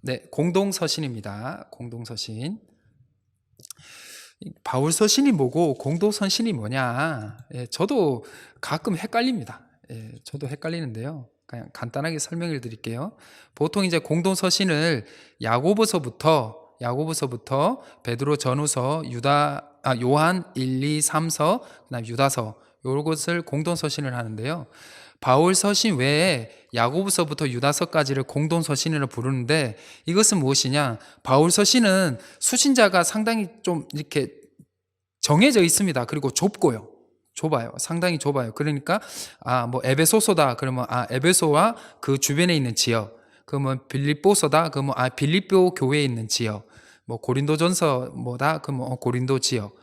네, 공동서신입니다. 공동서신. 바울서신이 뭐고 공동서신이 뭐냐? 저도 가끔 헷갈립니다. 저도 het갈리는데요. 그냥 간단하게 설명을 드릴게요. 보통 이제 공동서신을 야고보서부터 베드로 전후서, 요한 1, 2, 3서, 그다음 유다서 요것을 공동서신을 하는데요. 바울 서신 외에 야고보서부터 유다서까지를 공동서신으로 부르는데, 이것은 무엇이냐? 바울 서신은 수신자가 상당히 좀 이렇게 정해져 있습니다. 그리고 좁아요. 상당히 좁아요. 그러니까 뭐 에베소서다 그러면 에베소와 그 주변에 있는 지역, 그러면 빌립보서다 그러면 빌립보 교회에 있는 지역, 뭐 고린도전서 뭐다 그러면 고린도 지역,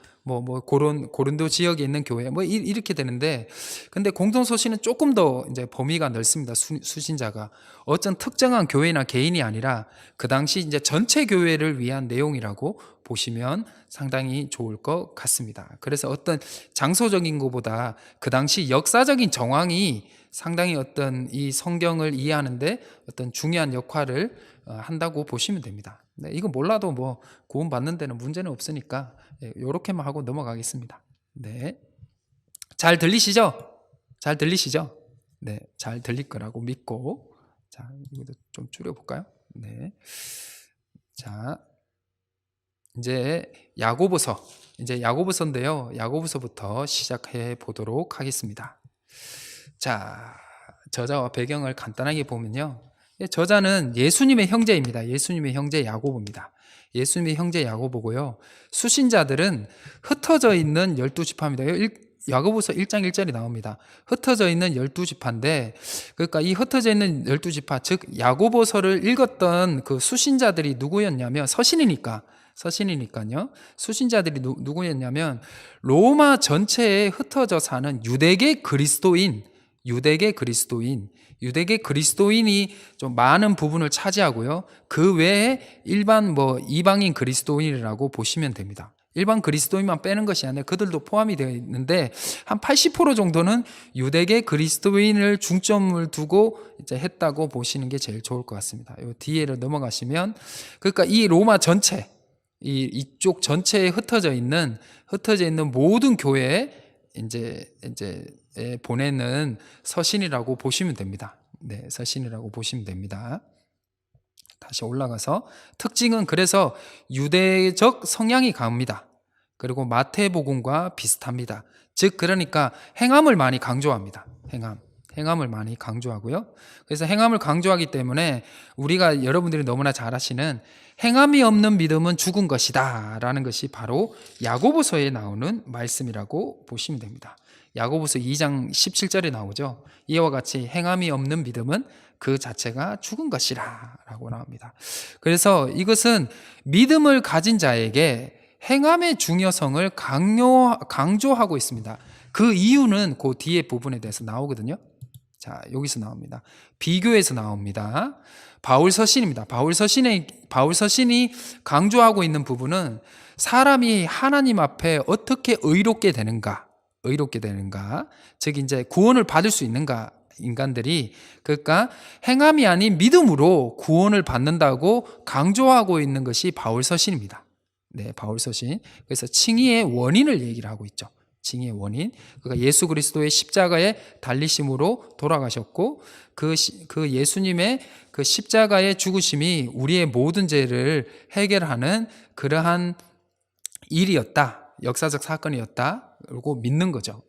고린도 지역에 있는 교회, 이렇게 되는데, 근데 공동서신은 조금 더 이제 범위가 넓습니다. 수신자가 어떤 특정한 교회나 개인이 아니라 그 당시 이제 전체 교회를 위한 내용이라고 보시면 상당히 좋을 것 같습니다. 그래서 어떤 장소적인 것보다 그 당시 역사적인 정황이 상당히 어떤 이 성경을 이해하는데 어떤 중요한 역할을 한다고 보시면 됩니다. 네, 이거 몰라도 뭐 구원 받는 데는 문제는 없으니까 요렇게만 하고 넘어가겠습니다. 네, 잘 들리시죠? 잘 들리시죠? 네, 잘 들릴 거라고 믿고, 자, 이것도 좀 줄여볼까요? 네, 자, 이제 야고보서인데요. 야고보서부터 시작해 보도록 하겠습니다. 자, 저자와 배경을 간단하게 보면요. 저자는 예수님의 형제입니다. 예수님의 형제 야고보입니다. 예수님의 형제 야고보고요. 수신자들은 흩어져 있는 12지파입니다. 야고보서 1장 1절이 나옵니다. 흩어져 있는 12지파인데, 그러니까 이 흩어져 있는 12지파, 즉 야고보서를 읽었던 그 수신자들이 누구였냐면, 서신이니까요. 수신자들이 누구였냐면 로마 전체에 흩어져 사는 유대계 그리스도인이 좀 많은 부분을 차지하고요. 그 외에 일반 이방인 그리스도인이라고 보시면 됩니다. 일반 그리스도인만 빼는 것이 아니라 그들도 포함이 되어 있는데, 한 80% 정도는 유대계 그리스도인을 중점을 두고 이제 했다고 보시는 게 제일 좋을 것 같습니다. 이 뒤에를 넘어가시면, 그러니까 이 로마 전체, 이쪽 전체에 흩어져 있는 모든 교회에 이제 보내는 서신이라고 보시면 됩니다. 네, 서신이라고 보시면 됩니다. 다시 올라가서, 특징은 그래서 유대적 성향이 강합니다. 그리고 마태복음과 비슷합니다. 즉 그러니까 행함을 많이 강조합니다. 행함을 많이 강조하고요. 그래서 행함을 강조하기 때문에 우리가, 여러분들이 너무나 잘 아시는 행함이 없는 믿음은 죽은 것이다 라는 것이 바로 야고보서에 나오는 말씀이라고 보시면 됩니다. 야고보서 2장 17절에 나오죠. 이와 같이 행함이 없는 믿음은 그 자체가 죽은 것이라 라고 나옵니다. 그래서 이것은 믿음을 가진 자에게 행함의 중요성을 강조하고 있습니다. 그 이유는 그 뒤에 부분에 대해서 나오거든요. 자, 여기서 나옵니다. 비교해서 나옵니다. 바울 서신입니다. 바울 서신이 강조하고 있는 부분은 사람이 하나님 앞에 어떻게 의롭게 되는가, 즉 이제 구원을 받을 수 있는가, 인간들이, 그러니까 행함이 아닌 믿음으로 구원을 받는다고 강조하고 있는 것이 바울 서신입니다. 네, 바울 서신. 그래서 칭의의 원인을 얘기를 하고 있죠. 칭의의 원인. 그러니까 예수 그리스도의 십자가의 달리심으로 돌아가셨고, 그 예수님의 그 십자가의 죽으심이 우리의 모든 죄를 해결하는 그러한 일이었다, 역사적 사건이었다, 그리고 믿는 거죠.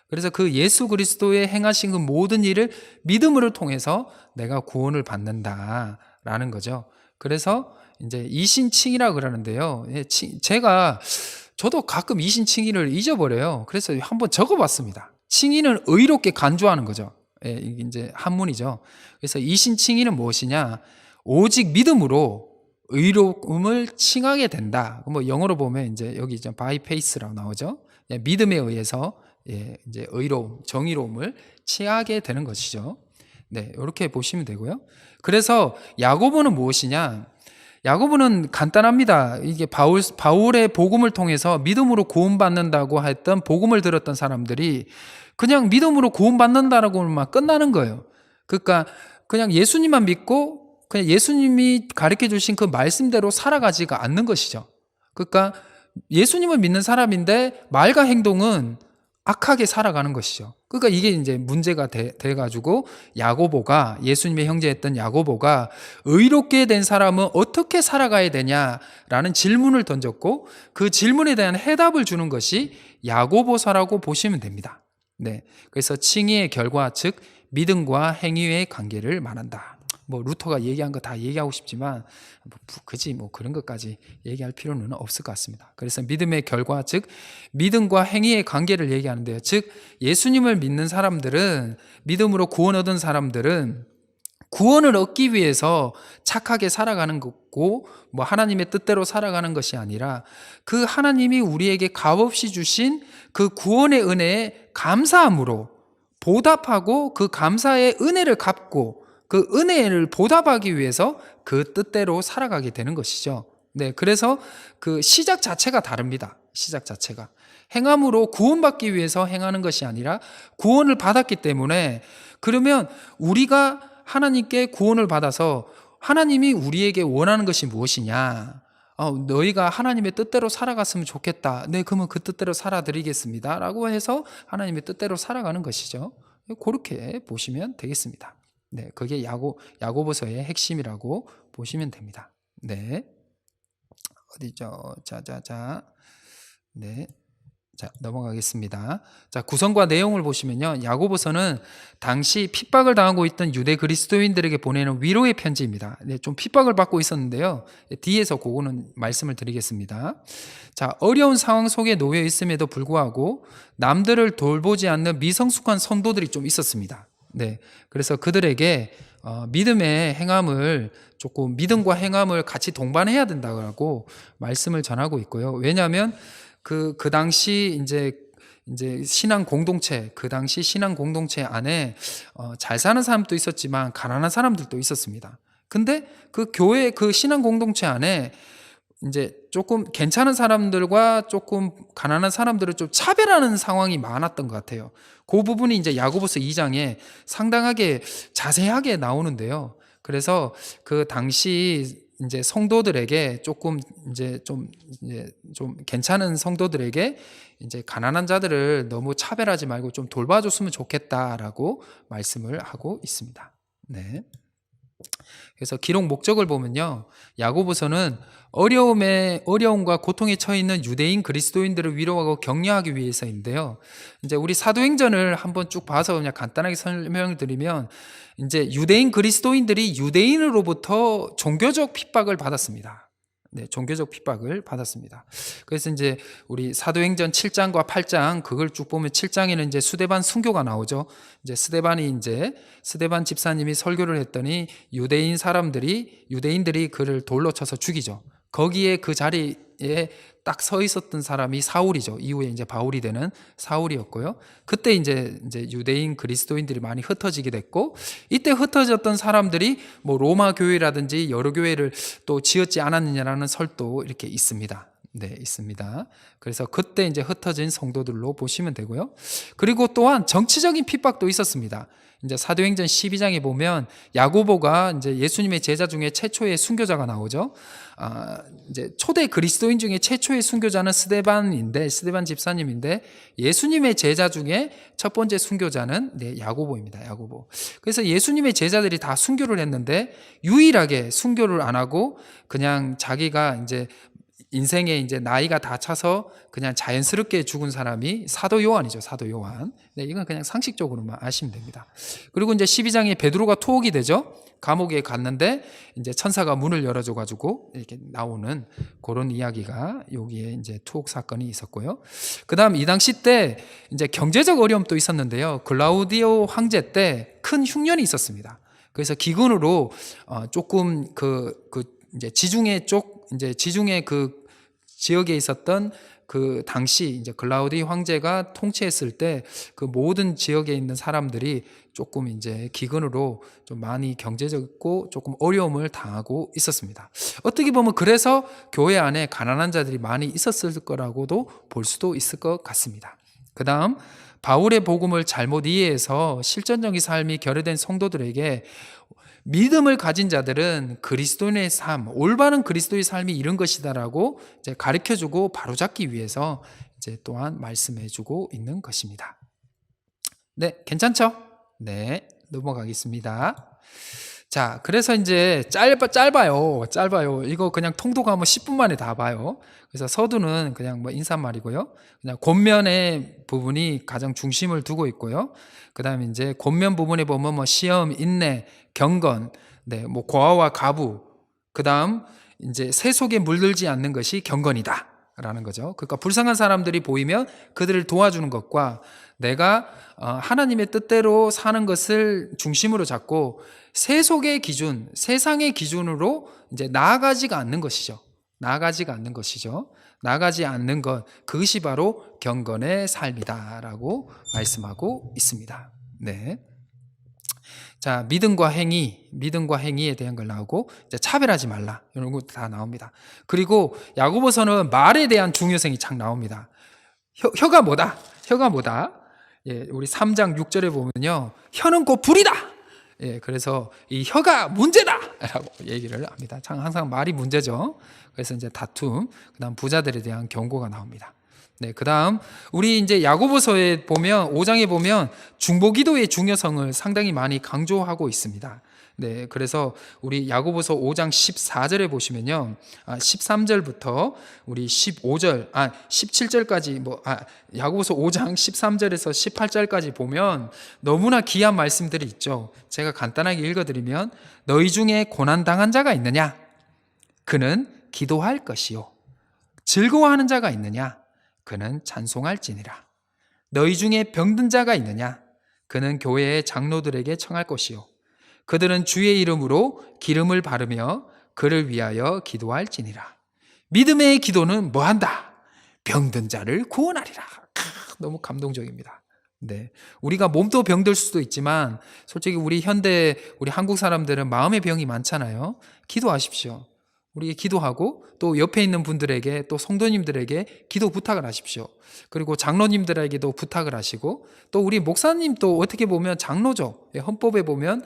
그래서 그 예수 그리스도의 행하신 그 모든 일을 믿음으로 통해서 내가 구원을 받는다라는 거죠. 그래서 이제 이신칭의라 그러는데요. 저도 가끔 이신칭의를 잊어버려요. 그래서 한번 적어봤습니다. 칭의는 의롭게 간주하는 거죠. 이게 이제 한문이죠. 그래서 이신칭의는 무엇이냐? 오직 믿음으로 의로움을 칭하게 된다. 영어로 보면 이제 여기 이제 by faith라고 나오죠. 믿음에 의해서 이제 정의로움을 칭하게 되는 것이죠. 네, 이렇게 보시면 되고요. 그래서 야고보는 무엇이냐? 야고보는 간단합니다. 이게 바울의 복음을 통해서 믿음으로 구원받는다고 했던, 복음을 들었던 사람들이 그냥 믿음으로 구원받는다라고만 끝나는 거예요. 그러니까 그냥 예수님만 믿고 그냥 예수님이 가르쳐 주신 그 말씀대로 살아가지가 않는 것이죠. 그러니까 예수님을 믿는 사람인데 말과 행동은 악하게 살아가는 것이죠. 그러니까 이게 이제 문제가 돼가지고 야고보가, 예수님의 형제였던 야고보가 의롭게 된 사람은 어떻게 살아가야 되냐라는 질문을 던졌고, 그 질문에 대한 해답을 주는 것이 야고보서라고 보시면 됩니다. 네, 그래서 칭의의 결과, 즉 믿음과 행위의 관계를 말한다. 뭐 루터가 얘기한 거 다 얘기하고 싶지만 굳이 뭐 그런 것까지 얘기할 필요는 없을 것 같습니다. 그래서 믿음의 결과, 즉 믿음과 행위의 관계를 얘기하는데요. 즉 예수님을 믿는 사람들은, 믿음으로 구원 얻은 사람들은 구원을 얻기 위해서 착하게 살아가는 거고, 뭐 하나님의 뜻대로 살아가는 것이 아니라 그 하나님이 우리에게 값없이 주신 그 구원의 은혜에 감사함으로 보답하고, 그 감사의 은혜를 갚고 그 은혜를 보답하기 위해서 그 뜻대로 살아가게 되는 것이죠. 네, 그래서 그 시작 자체가 다릅니다. 시작 자체가 행함으로 구원받기 위해서 행하는 것이 아니라 구원을 받았기 때문에, 그러면 우리가 하나님께 구원을 받아서 하나님이 우리에게 원하는 것이 무엇이냐? 너희가 하나님의 뜻대로 살아갔으면 좋겠다. 네, 그러면 그 뜻대로 살아드리겠습니다. 라고 해서 하나님의 뜻대로 살아가는 것이죠. 그렇게 보시면 되겠습니다. 네, 그게 야고보서의 핵심이라고 보시면 됩니다. 네, 어디죠? 네, 자 넘어가겠습니다. 자, 구성과 내용을 보시면요, 야고보서는 당시 핍박을 당하고 있던 유대 그리스도인들에게 보내는 위로의 편지입니다. 네, 좀 핍박을 받고 있었는데요. 뒤에서 그거는 말씀을 드리겠습니다. 자, 어려운 상황 속에 놓여 있음에도 불구하고 남들을 돌보지 않는 미성숙한 성도들이 좀 있었습니다. 네, 그래서 그들에게 믿음의 행함을, 조금 믿음과 행함을 같이 동반해야 된다고 말씀을 전하고 있고요. 왜냐하면 그 당시 이제 신앙 공동체, 그 당시 신앙 공동체 안에 잘 사는 사람도 있었지만 가난한 사람들도 있었습니다. 근데 그 교회, 그 신앙 공동체 안에 이제 조금 괜찮은 사람들과 조금 가난한 사람들을 좀 차별하는 상황이 많았던 것 같아요. 그 부분이 이제 야고보서 2장에 상당하게 자세하게 나오는데요. 그래서 그 당시 이제 성도들에게 조금 좀 괜찮은 성도들에게 이제 가난한 자들을 너무 차별하지 말고 좀 돌봐줬으면 좋겠다라고 말씀을 하고 있습니다. 네. 그래서 기록 목적을 보면요, 야고보서는 어려움과 고통에 처해 있는 유대인 그리스도인들을 위로하고 격려하기 위해서인데요. 이제 우리 사도행전을 한번 쭉 봐서 그냥 간단하게 설명을 드리면, 이제 유대인 그리스도인들이 유대인으로부터 종교적 핍박을 받았습니다. 네, 종교적 핍박을 받았습니다. 그래서 이제 우리 사도행전 7장과 8장 그걸 쭉 보면, 7장에는 이제 스데반 순교가 나오죠. 이제 스데반 집사님이 설교를 했더니 유대인들이 그를 돌로 쳐서 죽이죠. 거기에 그 자리에 딱 서 있었던 사람이 사울이죠. 이후에 이제 바울이 되는 사울이었고요. 그때 이제 유대인 그리스도인들이 많이 흩어지게 됐고, 이때 흩어졌던 사람들이 뭐 로마 교회라든지 여러 교회를 또 지었지 않았느냐라는 설도 이렇게 있습니다. 네, 있습니다. 그래서 그때 이제 흩어진 성도들로 보시면 되고요. 그리고 또한 정치적인 핍박도 있었습니다. 이제 사도행전 12장에 보면 야고보가 이제 예수님의 제자 중에 최초의 순교자가 나오죠. 이제 초대 그리스도인 중에 최초의 순교자는 스데반 집사님인데, 예수님의 제자 중에 첫 번째 순교자는 야고보입니다. 야고보. 그래서 예수님의 제자들이 다 순교를 했는데 유일하게 순교를 안 하고 그냥 자기가 이제 인생에 이제 나이가 다 차서 그냥 자연스럽게 죽은 사람이 사도 요한이죠. 사도 요한. 네, 이건 그냥 상식적으로만 아시면 됩니다. 그리고 이제 12장에 베드로가 투옥이 되죠. 감옥에 갔는데 이제 천사가 문을 열어줘 가지고 이렇게 나오는 그런 이야기가 여기에 이제 투옥 사건이 있었고요. 그다음 이 당시 때 이제 경제적 어려움도 있었는데요. 글라우디오 황제 때 큰 흉년이 있었습니다. 그래서 기근으로 조금 이제 지중해 그 지역에 있었던 그 당시 이제 글라우디 황제가 통치했을 때 그 모든 지역에 있는 사람들이 조금 이제 기근으로 좀 많이 경제적이고 조금 어려움을 당하고 있었습니다. 어떻게 보면 그래서 교회 안에 가난한 자들이 많이 있었을 거라고도 볼 수도 있을 것 같습니다. 그 다음 바울의 복음을 잘못 이해해서 실전적인 삶이 결여된 성도들에게 믿음을 가진 자들은 그리스도인의 삶, 올바른 그리스도의 삶이 이런 것이다라고 이제 가르쳐주고 바로잡기 위해서 이제 또한 말씀해주고 있는 것입니다. 네, 괜찮죠? 네, 넘어가겠습니다. 자, 그래서 이제 짧아요. 이거 그냥 통독하면 10분 만에 다 봐요. 그래서 서두는 그냥 뭐 인사말이고요. 그냥 권면의 부분이 가장 중심을 두고 있고요. 그 다음에 이제 권면 부분에 보면 뭐 시험, 인내, 경건, 네, 뭐 고아와 가부, 그 다음 이제 새 속에 물들지 않는 것이 경건이다. 라는 거죠. 그러니까 불쌍한 사람들이 보이면 그들을 도와주는 것과 내가 하나님의 뜻대로 사는 것을 중심으로 잡고 세속의 기준, 세상의 기준으로 이제 나아가지가 않는 것이죠. 나아가지 않는 것, 그것이 바로 경건의 삶이다라고 말씀하고 있습니다. 네. 자, 믿음과 행위에 대한 걸 나오고, 이제 차별하지 말라. 이런 것도 다 나옵니다. 그리고 야고보서는 말에 대한 중요성이 착 나옵니다. 혀가 뭐다? 예, 우리 3장 6절에 보면요. 혀는 곧 불이다! 예, 그래서 이 혀가 문제다! 라고 얘기를 합니다. 참 항상 말이 문제죠. 그래서 이제 다툼, 그 다음 부자들에 대한 경고가 나옵니다. 네, 그 다음, 우리 이제 야고보서에 보면, 5장에 보면 중보기도의 중요성을 상당히 많이 강조하고 있습니다. 네, 그래서 우리 야고보서 5장 14절에 보시면요. 13절부터 우리 17절까지 야고보서 5장 13절에서 18절까지 보면 너무나 귀한 말씀들이 있죠. 제가 간단하게 읽어드리면 너희 중에 고난당한 자가 있느냐? 그는 기도할 것이요. 즐거워하는 자가 있느냐? 그는 찬송할지니라. 너희 중에 병든 자가 있느냐? 그는 교회의 장로들에게 청할 것이요. 그들은 주의 이름으로 기름을 바르며 그를 위하여 기도할지니라. 믿음의 기도는 뭐한다? 병든 자를 구원하리라. 너무 감동적입니다. 네, 우리가 몸도 병들 수도 있지만 솔직히 우리 한국 사람들은 마음의 병이 많잖아요. 기도하십시오. 우리 기도하고 또 옆에 있는 분들에게 또 성도님들에게 기도 부탁을 하십시오. 그리고 장로님들에게도 부탁을 하시고 또 우리 목사님도 어떻게 보면 장로죠. 헌법에 보면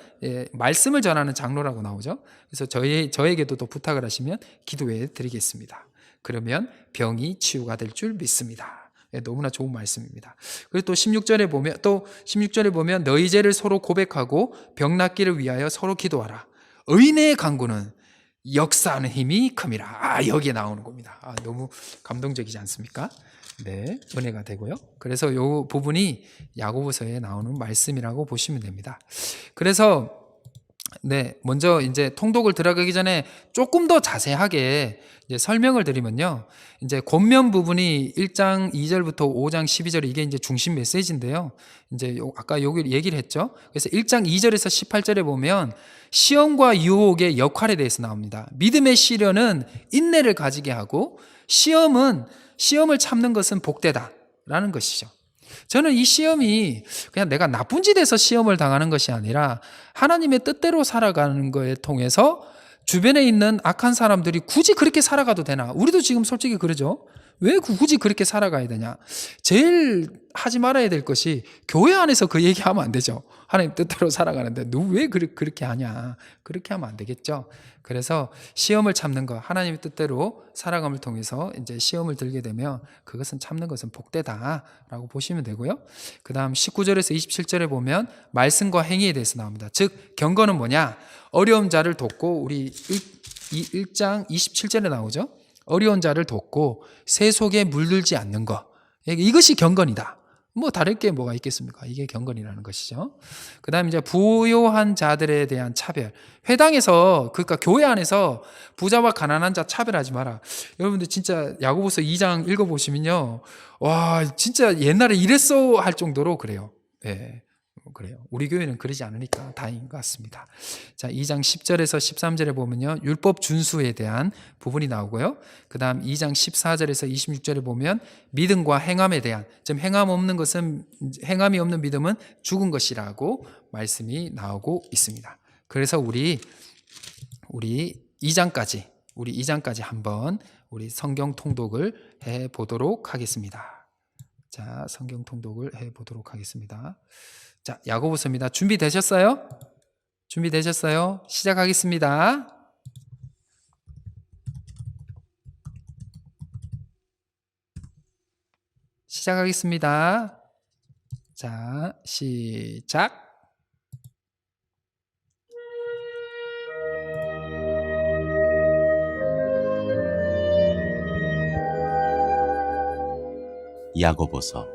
말씀을 전하는 장로라고 나오죠. 그래서 저에게도 또 부탁을 하시면 기도해 드리겠습니다. 그러면 병이 치유가 될 줄 믿습니다. 너무나 좋은 말씀입니다. 그리고 또 16절에 보면 너희 죄를 서로 고백하고 병 낫기를 위하여 서로 기도하라. 의인의 간구는 역사하는 힘이 큼이라. 여기에 나오는 겁니다. 너무 감동적이지 않습니까? 네, 은혜가 되고요. 그래서 이 부분이 야고보서에 나오는 말씀이라고 보시면 됩니다. 그래서 네, 먼저 이제 통독을 들어가기 전에 조금 더 자세하게 이제 설명을 드리면요. 이제 권면 부분이 1장 2절부터 5장 12절 이게 이제 중심 메시지인데요. 이제 아까 여기 얘기를 했죠. 그래서 1장 2절에서 18절에 보면 시험과 유혹의 역할에 대해서 나옵니다. 믿음의 시련은 인내를 가지게 하고 시험을 참는 것은 복되다라는 것이죠. 저는 이 시험이 그냥 내가 나쁜 짓에서 시험을 당하는 것이 아니라 하나님의 뜻대로 살아가는 거에 통해서 주변에 있는 악한 사람들이 굳이 그렇게 살아가도 되나? 우리도 지금 솔직히 그러죠. 왜 굳이 그렇게 살아가야 되냐? 제일 하지 말아야 될 것이 교회 안에서 그 얘기하면 안 되죠. 하나님 뜻대로 살아가는데 너 왜 그렇게 하냐? 그렇게 하면 안 되겠죠. 그래서 시험을 참는 것, 하나님의 뜻대로 살아감을 통해서 이제 시험을 들게 되면 그것은 참는 것은 복되다라고 보시면 되고요. 그 다음 19절에서 27절에 보면 말씀과 행위에 대해서 나옵니다. 즉 경건은 뭐냐? 어려운 자를 돕고 우리 1장 27절에 나오죠. 어려운 자를 돕고 새 속에 물들지 않는 것. 이것이 경건이다. 뭐 다를 게 뭐가 있겠습니까? 이게 경건이라는 것이죠. 그 다음에 이제 부요한 자들에 대한 차별. 회당에서, 그러니까 교회 안에서 부자와 가난한 자 차별하지 마라. 여러분들 진짜 야고보서 2장 읽어보시면요. 와, 진짜 옛날에 이랬어 할 정도로 그래요. 네. 그래요. 우리 교회는 그러지 않으니까 다행인 것 같습니다. 자, 2장 10절에서 13절에 보면요. 율법 준수에 대한 부분이 나오고요. 그 다음 2장 14절에서 26절에 보면 믿음과 행함에 대한, 좀 행함이 없는 믿음은 죽은 것이라고 말씀이 나오고 있습니다. 그래서 우리 2장까지 한번 우리 성경 통독을 해 보도록 하겠습니다. 자, 성경 통독을 해 보도록 하겠습니다. 자, 야고보서입니다. 준비되셨어요? 준비되셨어요? 시작하겠습니다. 시작하겠습니다. 자, 시작. 야고보서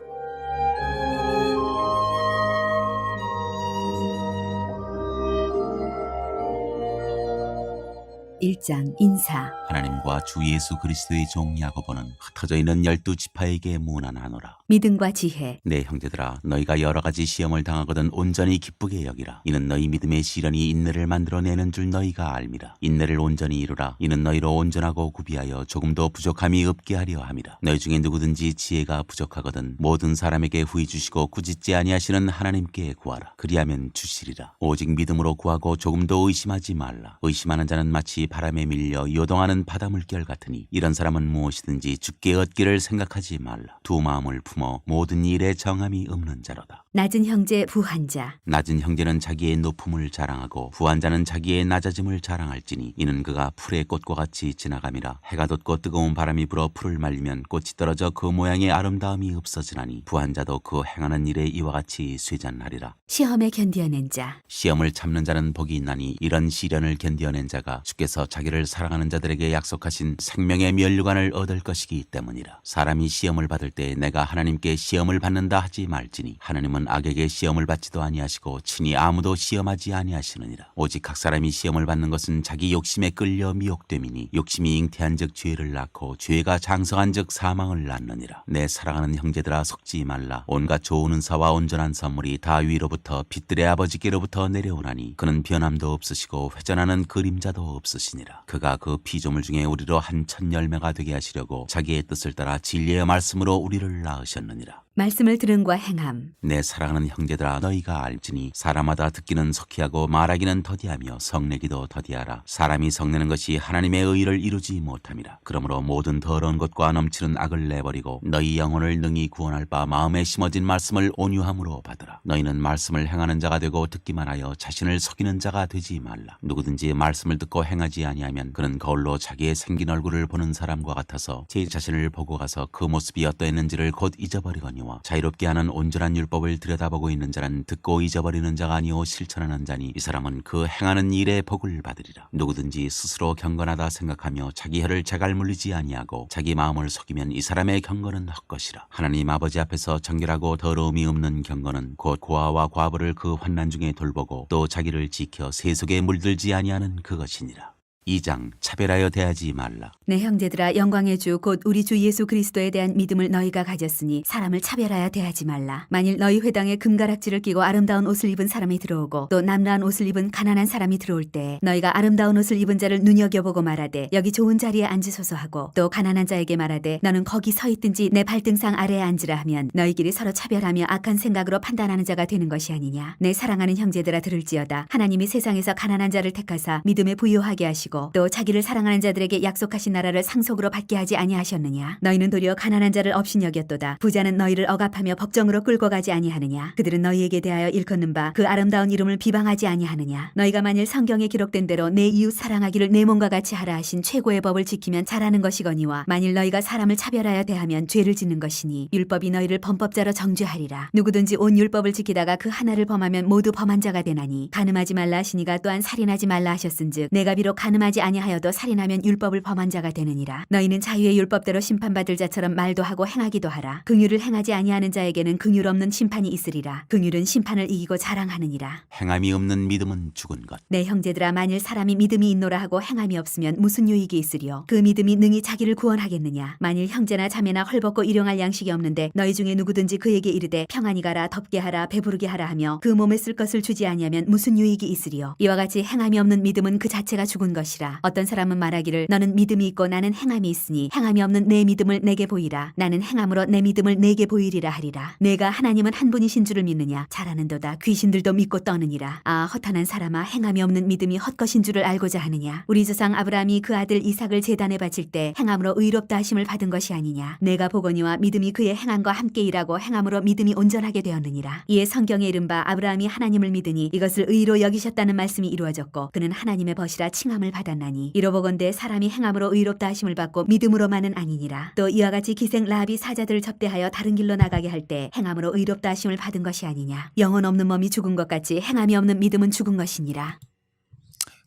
1장 인사. 하나님과 주 예수 그리스도의 종 야고보는 흩어져 있는 12지파에게 문안하노라. 믿음과 지혜. 내 형제들아, 너희가 여러 가지 시험을 당하거든 온전히 기쁘게 여기라. 이는 너희 믿음의 시련이 인내를 만들어내는 줄 너희가 알미라. 인내를 온전히 이루라. 이는 너희로 온전하고 구비하여 조금도 부족함이 없게 하려 함이라. 너희 중에 누구든지 지혜가 부족하거든 모든 사람에게 후히 주시고 꾸짖지 아니하시는 하나님께 구하라. 그리하면 주시리라. 오직 믿음으로 구하고 조금도 의심하지 말라. 의심하는 자는 마치 바람에 밀려 요동하는 바다 물결 같으니 이런 사람은 무엇이든지 주께 얻기를 생각하지 말라. 두 마음을 품어 모든 일에 정함이 없는 자로다. 낮은 형제 부한 자. 낮은 형제는 자기의 높음을 자랑하고 부한 자는 자기의 낮아짐을 자랑할지니 이는 그가 풀의 꽃과 같이 지나감이라. 해가 돋고 뜨거운 바람이 불어 풀을 말리면 꽃이 떨어져 그 모양의 아름다움이 없어지나니 부한 자도 그 행하는 일에 이와 같이 쇠잔하리라. 시험에 견디어낸 자. 시험을 참는 자는 복이 있나니 이런 시련을 견디어낸 자가 주께서 자기를 사랑하는 자들에게 약속하신 생명의 면류관을 얻을 것이기 때문이라. 사람이 시험을 받을 때 내가 하나님께 시험을 받는다 하지 말지니 하나님은 악에게 시험을 받지도 아니하시고 친히 아무도 시험하지 아니하시느니라. 오직 각 사람이 시험을 받는 것은 자기 욕심에 끌려 미혹됨이니 욕심이 잉태한즉 죄를 낳고 죄가 장성한즉 사망을 낳느니라. 내 사랑하는 형제들아, 속지 말라. 온갖 좋은 은사와 온전한 선물이 다 위로부터 빛들의 아버지께로부터 내려오나니 그는 변함도 없으시고 회전하는 그림자도 없으시니라. 그가 그 피조물 중에 우리로 한 천 열매가 되게 하시려고 자기의 뜻을 따라 진리의 말씀으로 우리를 낳으셨느니라. 말씀을 들음과 행함. 내 사랑하는 형제들아, 너희가 알지니 사람마다 듣기는 석희하고 말하기는 더디하며 성내기도 더디하라. 사람이 성내는 것이 하나님의 의를 이루지 못함이라. 그러므로 모든 더러운 것과 넘치는 악을 내버리고 너희 영혼을 능히 구원할 바 마음에 심어진 말씀을 온유함으로 받으라. 너희는 말씀을 행하는 자가 되고 듣기만 하여 자신을 속이는 자가 되지 말라. 누구든지 말씀을 듣고 행하지 아니하면 그는 거울로 자기의 생긴 얼굴을 보는 사람과 같아서 제 자신을 보고 가서 그 모습이 어떠했는지를 곧 잊어버리거니와 자유롭게 하는 온전한 율법을 들여다보고 있는 자는 듣고 잊어버리는 자가 아니오 실천하는 자니 이 사람은 그 행하는 일에 복을 받으리라. 누구든지 스스로 경건하다 생각하며 자기 혀를 재갈 물리지 아니하고 자기 마음을 속이면 이 사람의 경건은 헛것이라. 하나님 아버지 앞에서 정결하고 더러움이 없는 경건은 곧 고아와 과부를 그 환난 중에 돌보고 또 자기를 지켜 세속에 물들지 아니하는 그것이니라. 2장 차별하여 대하지 말라. 내 형제들아, 영광의 주 곧 우리 주 예수 그리스도에 대한 믿음을 너희가 가졌으니 사람을 차별하여 대하지 말라. 만일 너희 회당에 금가락지를 끼고 아름다운 옷을 입은 사람이 들어오고 또 남라한 옷을 입은 가난한 사람이 들어올 때 너희가 아름다운 옷을 입은 자를 눈여겨보고 말하되 여기 좋은 자리에 앉으소서 하고 또 가난한 자에게 말하되 너는 거기 서 있든지 내 발등상 아래에 앉으라 하면 너희끼리 서로 차별하며 악한 생각으로 판단하는 자가 되는 것이 아니냐. 내 사랑하는 형제들아, 들을지어다. 하나님이 세상에서 가난한 자를 택하사 믿음에 부요하게 하시고 또 자기를 사랑하는 자들에게 약속하신 나라를 상속으로 받게 하지 아니하셨느냐. 너희는 도리어 가난한 자를 업신여겼도다. 부자는 너희를 억압하며 법정으로 끌고 가지 아니하느냐. 그들은 너희에게 대하여 일컫는 바 그 아름다운 이름을 비방하지 아니하느냐. 너희가 만일 성경에 기록된 대로 내 이웃 사랑하기를 내 몸과 같이 하라 하신 최고의 법을 지키면 잘하는 것이거니와 만일 너희가 사람을 차별하여 대하면 죄를 짓는 것이니 율법이 너희를 범법자로 정죄하리라. 누구든지 온 율법을 지키다가 그 하나를 범하면 모두 범한 자가 되나니 간음하지 말라 하시니가 또한 살인하지 말라 하셨은즉 내가 비록 간음하지 아니하여도 살인하면 율법을 범한 자가 되느니라. 너희는 자유의 율법대로 심판받을 자처럼 말도 하고 행하기도 하라. 긍휼을 행하지 아니하는 자에게는 긍휼 없는 심판이 있으리라. 긍휼은 심판을 이기고 자랑하느니라. 행함이 없는 믿음은 죽은 것. 내 형제들아, 만일 사람이 믿음이 있노라 하고 행함이 없으면 무슨 유익이 있으리요. 그 믿음이 능히 자기를 구원하겠느냐. 만일 형제나 자매나 헐벗고 일용할 양식이 없는데 너희 중에 누구든지 그에게 이르되 평안히 가라, 덥게 하라, 배부르게 하라 하며 그 몸에 쓸 것을 주지 아니하면 무슨 유익이 있으리요. 이와 같이 행함이 없는 믿음은 그 자체가 죽은 것이 하시라. 어떤 사람은 말하기를 너는 믿음이 있고 나는 행함이 있으니 행함이 없는 내 믿음을 내게 보이라. 나는 행함으로 내 믿음을 내게 보이리라 하리라. 내가 하나님은 한 분이신 줄을 믿느냐? 잘하는도다. 귀신들도 믿고 떠느니라. 아 허탄한 사람아, 행함이 없는 믿음이 헛것인 줄을 알고자 하느냐? 우리 조상 아브라함이 그 아들 이삭을 제단에 바칠 때 행함으로 의롭다 하심을 받은 것이 아니냐? 내가 보거니와 믿음이 그의 행함과 함께 일하고 행함으로 믿음이 온전하게 되었느니라. 이에 성경에 이른바 아브라함이 하나님을 믿으니 이것을 의로 여기셨다는 말씀이 이루어졌고 그는 하나님의 벗이라 칭함을 받았나니 이로 보건대 사람이 행함으로 의롭다 하심을 받고 믿음으로만은 아니니라. 또 이와 같이 기생 라합이 사자들을 접대하여 다른 길로 나가게 할 때 행함으로 의롭다 하심을 받은 것이 아니냐? 영혼 없는 몸이 죽은 것 같이 행함이 없는 믿음은 죽은 것이니라.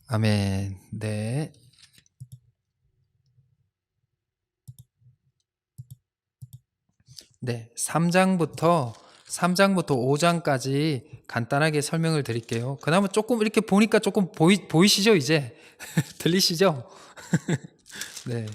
아멘. 네. 네, 3장부터 5장까지 간단하게 설명을 드릴게요. 그나마 조금 이렇게 보니까 조금 보이시죠, 이제? 들리시죠? 네.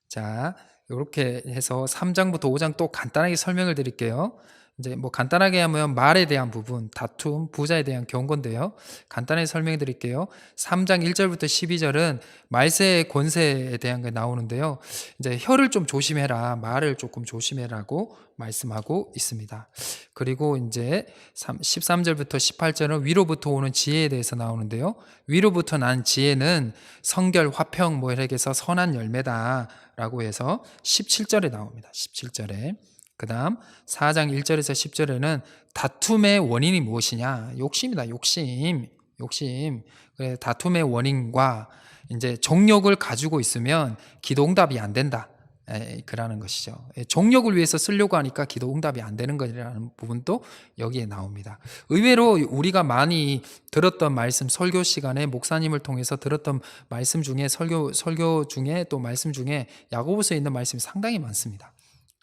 자, 이렇게 해서 3장부터 5장 또 간단하게 설명을 드릴게요. 이제 뭐 간단하게 하면 말에 대한 부분, 다툼, 부자에 대한 경고인데요. 간단하게 설명해 드릴게요. 3장 1절부터 12절은 말세의 권세에 대한 게 나오는데요. 이제 혀를 좀 조심해라, 말을 조금 조심해라고 말씀하고 있습니다. 그리고 이제 13절부터 18절은 위로부터 오는 지혜에 대해서 나오는데요. 위로부터 난 지혜는 성결, 화평 뭐 이렇게 해서 선한 열매다라고 해서 17절에 나옵니다. 17절에. 그 다음 4장 1절에서 10절에는 다툼의 원인이 무엇이냐? 욕심이다. 욕심. 그래, 다툼의 원인과 이제 정욕을 가지고 있으면 기도 응답이 안 된다. 그라는 것이죠. 정욕을 위해서 쓰려고 하니까 기도 응답이 안 되는 것이라는 부분도 여기에 나옵니다. 의외로 우리가 많이 들었던 말씀, 설교 시간에 목사님을 통해서 들었던 말씀 중에 설교 중에 또 말씀 중에 야고보서에 있는 말씀이 상당히 많습니다.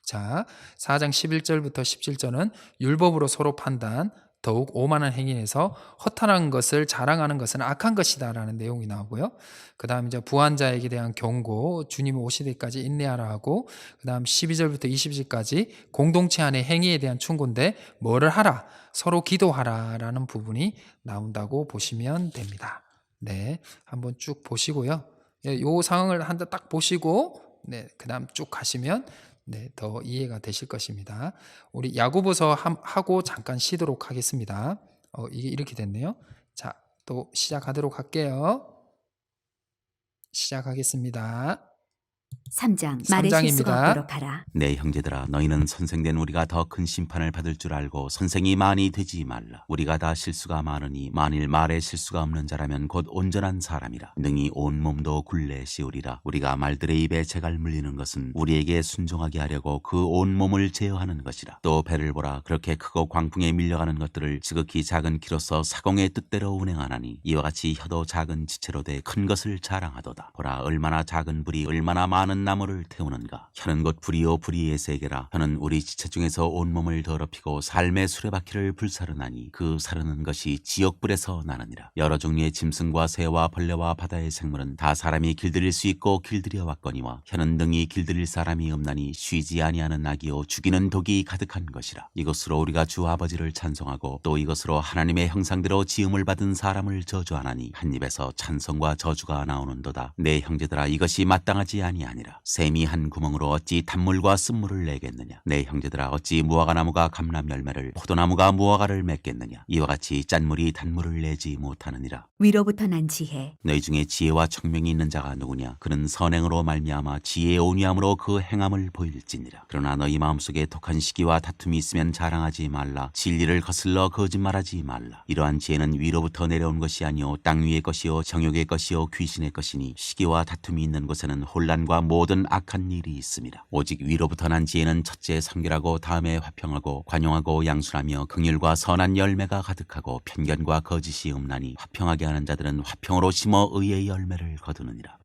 자, 4장 11절부터 17절은 율법으로 서로 판단, 더욱 오만한 행위에서 허탄한 것을 자랑하는 것은 악한 것이다 라는 내용이 나오고요. 그 다음 이제 부한자에게 대한 경고, 주님이 오시기까지 인내하라 하고, 그 다음 12절부터 20절까지 공동체 안의 행위에 대한 충고인데 뭐를 하라? 서로 기도하라 라는 부분이 나온다고 보시면 됩니다. 네, 한번 쭉 보시고요. 이 상황을 한 번 딱 보시고, 네, 그 다음 쭉 가시면 네, 더 이해가 되실 것입니다. 우리 야고보서 하고 잠깐 쉬도록 하겠습니다. 이게 이렇게 됐네요. 자, 또 시작하도록 할게요. 시작하겠습니다. 3장 말의 실수가 없도록 하라. 내 형제들아, 너희는 선생된 우리가 더 큰 심판을 받을 줄 알고 선생이 많이 되지 말라. 우리가 다 실수가 많으니 만일 말에 실수가 없는 자라면 곧 온전한 사람이라. 능히 온 몸도 굴레 씌우리라. 우리가 말들의 입에 재갈 물리는 것은 우리에게 순종하게 하려고 그 온 몸을 제어하는 것이라. 또 배를 보라. 그렇게 크고 광풍에 밀려가는 것들을 지극히 작은 키로서 사공의 뜻대로 운행하나니 이와 같이 혀도 작은 지체로 돼 큰 것을 자랑하도다. 보라, 얼마나 작은 불이 얼마나 많은 나무를 태우는가. 혀는 곧 불이요 불의의 세계라. 혀는 우리 지체 중에서 온몸을 더럽히고 삶의 수레바퀴를 불사르나니 그 사르는 것이 지옥불에서 나느니라. 여러 종류의 짐승과 새와 벌레와 바다의 생물은 다 사람이 길들일 수 있고 길들여 왔거니와 혀는 능히 길들일 사람이 없나니 쉬지 아니하는 악이요 죽이는 독이 가득한 것이라. 이것으로 우리가 주 아버지를 찬송하고 또 이것으로 하나님의 형상대로 지음을 받은 사람을 저주하나니 한 입에서 찬송과 저주가 나오는도다. 내 형제들아, 이것이 마땅하지 아니하니라. 샘이 한 구멍으로 어찌 단물과 쓴물을 내겠느냐. 내 형제들아, 어찌 무화과나무가 감람 열매를, 포도나무가 무화과를 맺겠느냐. 이와 같이 짠물이 단물을 내지 못하느니라. 위로부터 난 지혜. 너희 중에 지혜와 청명이 있는 자가 누구냐? 그는 선행으로 말미암아 지혜의 온유함으로 그 행함을 보일지니라. 그러나 너희 마음속에 독한 시기와 다툼이 있으면 자랑하지 말라. 진리를 거슬러 거짓말하지 말라. 이러한 지혜는 위로부터 내려온 것이 아니요 땅 위의 것이요 정욕의 것이요 귀신의 것이니 시기와 다툼이 있는 곳에는 혼란과 모든 악한 일이 있습니다. 오직 위로부터 난 지혜는 첫째 성결하고 다음에 화평하고 관용하고 양순하며 긍휼과 선한 열매가 가득하고 편견과 거짓이 없나니 화평하게 하는 자들은 화평으로 심어 의의 열매를 거두느니라.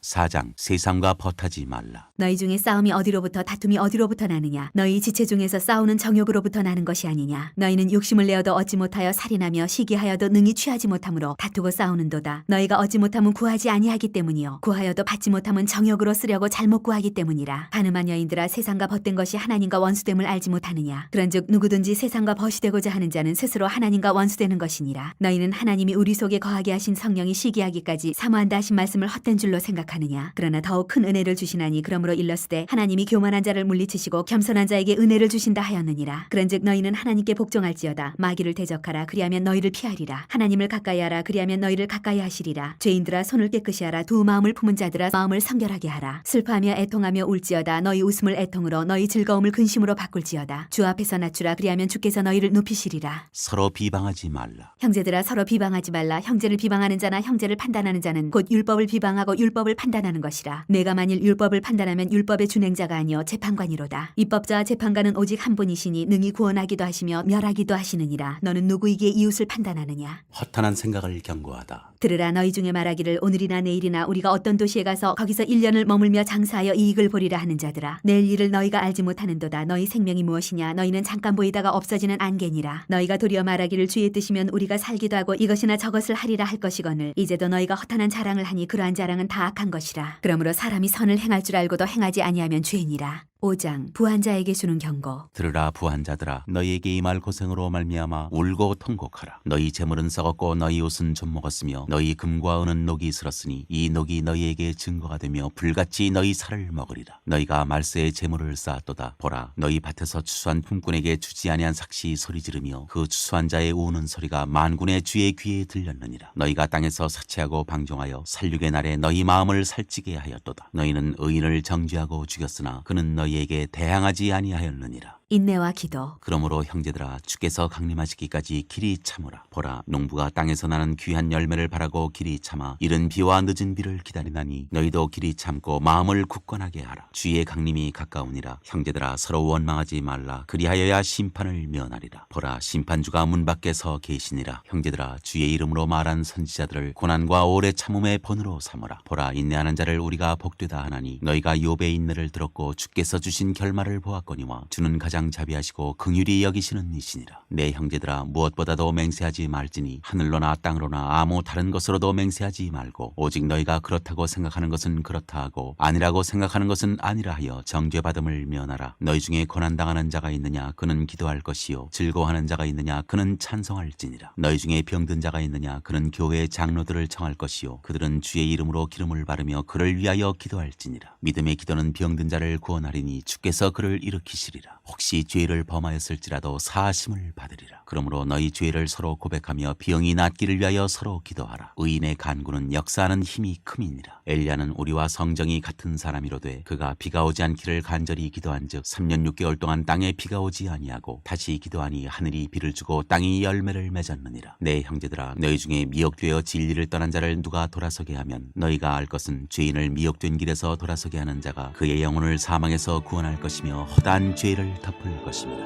4장 세상과 벗하지 말라. 너희 중에 싸움이 어디로부터 다툼이 어디로부터 나느냐? 너희 지체 중에서 싸우는 정욕으로부터 나는 것이 아니냐? 너희는 욕심을 내어도 얻지 못하여 살인하며 시기하여도 능히 취하지 못함으로 다투고 싸우는도다. 너희가 얻지 못하면 구하지 아니하기 때문이요 구하여도 받지 못하면 정욕으로 쓰려고 잘못 구하기 때문이라. 간음한 여인들아, 세상과 벗된 것이 하나님과 원수됨을 알지 못하느냐? 그런즉 누구든지 세상과 벗이 되고자 하는 자는 스스로 하나님과 원수되는 것이니라. 너희는 하나님이 우리 속에 거하게 하신 성령이 시기하기까지 사모한다 하신 말씀을 헛된 줄로 생각하느냐? 그러나 더욱 큰 은혜를 주시나니 그러므로 일렀으되 하나님이 교만한 자를 물리치시고 겸손한 자에게 은혜를 주신다 하였느니라. 그런즉 너희는 하나님께 복종할지어다. 마귀를 대적하라. 그리하면 너희를 피하리라. 하나님을 가까이하라. 그리하면 너희를 가까이 하시리라. 죄인들아, 손을 깨끗이 하라. 두 마음을 품은 자들아, 마음을 성결하게 하라. 슬퍼하며 애통하며 울지어다. 너희 웃음을 애통으로, 너희 즐거움을 근심으로 바꿀지어다. 주 앞에서 낮추라. 그리하면 주께서 너희를 높이시리라. 서로 비방하지 말라. 형제들아, 서로 비방하지 말라. 형제를 비방하는 자나 형제를 판단하는 자는 곧 율법을 비방하고 율법을 판단하는 것이라. 내가 만일 율법을 판단하면 율법의 준행자가 아니요 재판관이로다. 입법자와 재판관은 오직 한 분이시니 능히 구원하기도 하시며 멸하기도 하시느니라. 너는 누구이기에 이웃을 판단하느냐? 허탄한 생각을 경고하다. 들으라. 너희 중에 말하기를 오늘이나 내일이나 우리가 어떤 도시에 가서 거기서 1년을 머물며 장사하여 이익을 보리라 하는 자들아, 내일 일을 너희가 알지 못하는도다. 너희 생명이 무엇이냐? 너희는 잠깐 보이다가 없어지는 안개니라. 너희가 도리어 말하기를 주의 뜻이면 우리가 살기도 하고 이것이나 저것을 하리라 할 것이거늘 이제도 너희가 허탄한 자랑을 하니 그러한 자랑은 다 악한 것이라. 그러므로 사람이 선을 행할 줄 알고도 행하지 아니하면 죄니라. 5장 부한 자에게 주는 경고. 들으라 부한자들아, 너희에게 임할 고생으로 말미암아 울고 통곡하라. 너희 재물은 썩었고 너희 옷은 좀 먹었으며 너희 금과 은은 녹이 슬었으니 이 녹이 너희에게 증거가 되며 불같이 너희 살을 먹으리라. 너희가 말세의 재물을 쌓았도다. 보라, 너희 밭에서 추수한 품꾼에게 주지 아니한 삭시 소리 지르며 그 추수한 자의 우는 소리가 만군의 주의 귀에 들렸느니라. 너희가 땅에서 사치하고 방종하여 살육의 날에 너희 마음을 살찌게 하였도다. 너희는 의인을 정죄하고 죽였으나 그는 너희에게 대항하지 아니하였느니라. 인내와 기도. 그러므로 형제들아, 주께서 강림하시기까지 길이 참으라. 보라, 농부가 땅에서 나는 귀한 열매를 바라고 길이 참아 이른 비와 늦은 비를 기다리나니 너희도 길이 참고 마음을 굳건하게 하라. 주의 강림이 가까우니라. 형제들아, 서로 원망하지 말라. 그리하여야 심판을 면하리라. 보라, 심판주가 문 밖에 서 계시니라. 형제들아, 주의 이름으로 말한 선지자들을 고난과 오래 참음의 본으로 삼으라. 보라, 인내하는 자를 우리가 복되다 하나니 너희가 욥의 인내를 들었고 주께서 주신 결말을 보았거니와 주는 가장 자비하시고 긍휼히 여기시는 이시니라. 내 형제들아, 무엇보다도 맹세하지 말지니 하늘로나 땅으로나 아무 다른 것으로도 맹세하지 말고 오직 너희가 그렇다고 생각하는 것은 그렇다 하고 아니라고 생각하는 것은 아니라 하여 정죄받음을 면하라. 너희 중에 고난당하는 자가 있느냐? 그는 기도할 것이요 즐거워하는 자가 있느냐? 그는 찬송할지니라. 너희 중에 병든 자가 있느냐? 그는 교회의 장로들을 청할 것이요 그들은 주의 이름으로 기름을 바르며 그를 위하여 기도할지니라. 믿음의 기도는 병든 자를 구원하리니 주께서 그를 일으키시리라. 혹시 죄를 범하였을지라도 사하심을 받으리라. 그러므로 너희 죄를 서로 고백하며 병이 낫기를 위하여 서로 기도하라. 의인의 간구는 역사하는 힘이 큼이니라. 엘리야는 우리와 성정이 같은 사람이로되 그가 비가 오지 않기를 간절히 기도한즉 3년 6개월 동안 땅에 비가 오지 아니하고 다시 기도하니 하늘이 비를 주고 땅이 열매를 맺었느니라. 내 형제들아, 너희 중에 미혹되어 진리를 떠난 자를 누가 돌아서게 하면 너희가 알 것은 죄인을 미혹된 길에서 돌아서게 하는 자가 그의 영혼을 사망에서 구원할 것이며 허다한 죄를 덮을 것입니다.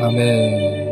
아멘.